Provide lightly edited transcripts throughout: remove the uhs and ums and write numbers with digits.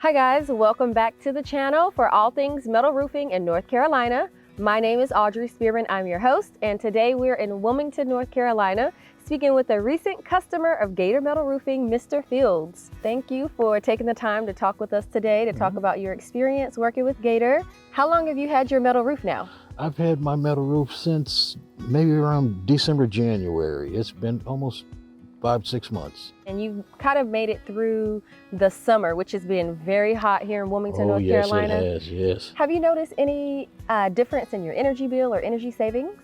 Hi guys, welcome back to the channel for all things metal roofing in North Carolina. My name is Audrey Spearman, I'm your host, and today we're in Wilmington, North Carolina, speaking with a recent customer of Gator Metal Roofing, Mr. Fields. Thank you for taking the time to talk with us today to talk about your experience working with Gator. How long have you had your metal roof now? I've had my metal roof since maybe around December, January. It's been almost 5-6 months. And you've kind of made it through the summer, which has been very hot here in Wilmington, North Carolina. Yes, it has, yes. Have you noticed any difference in your energy bill or energy savings?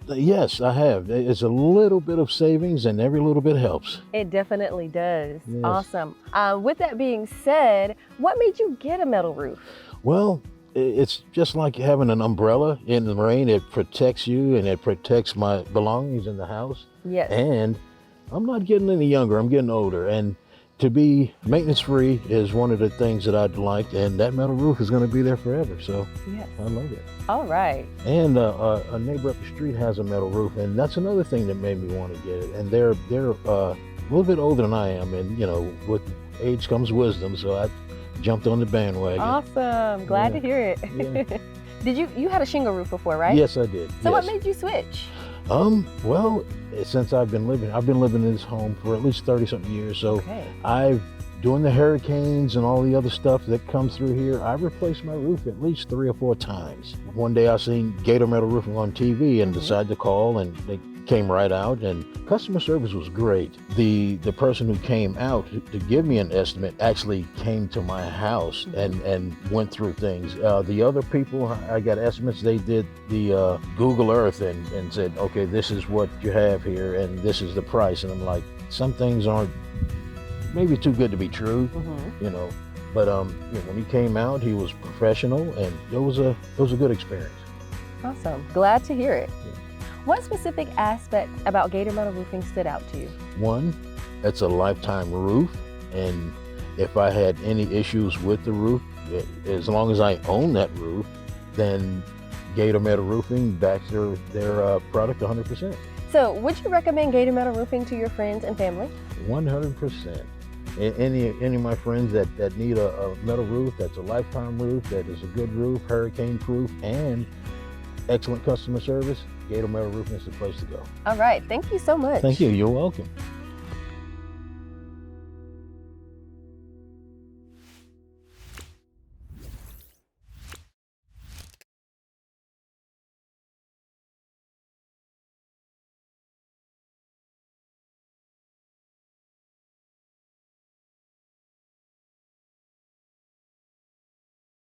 Yes, I have. It's a little bit of savings and every little bit helps. It definitely does. Yes. Awesome. With that being said, what made you get a metal roof? Well, it's just like having an umbrella in the rain. It protects you and it protects my belongings in the house. Yes. And I'm not getting any younger, I'm getting older. And to be maintenance free is one of the things that I'd like, and that metal roof is going to be there forever. So Yes. I love it. All right. And a neighbor up the street has a metal roof, and that's another thing that made me want to get it. And they're a little bit older than I am, and you know, with age comes wisdom. So I jumped on the bandwagon. Awesome. Glad to hear it. Yeah. Did you had a shingle roof before, right? Yes, I did. So what yes. made you switch? Well, since I've been living in this home for at least 30-something years. So Okay. during the hurricanes and all the other stuff that comes through here, I've replaced my roof at least 3 or 4 times. One day I seen Gator Metal Roofing on TV and decided to call, and they came right out, and customer service was great. The person who came out to give me an estimate actually came to my house and went through things. The other people I got estimates, they did the Google Earth and said, okay, this is what you have here and this is the price. And I'm like, some things aren't maybe too good to be true, you know. But you know, when he came out, he was professional, and it was a good experience. Awesome. Glad to hear it. What specific aspect about Gator Metal Roofing stood out to you? One, it's a lifetime roof, and if I had any issues with the roof, as long as I own that roof, then Gator Metal Roofing backs their product 100%. So would you recommend Gator Metal Roofing to your friends and family? 100%. Any of my friends that need a metal roof, that's a lifetime roof, that is a good roof, hurricane proof, and excellent customer service, Gator Metal Roofing is the place to go. All right. Thank you so much. Thank you. You're welcome.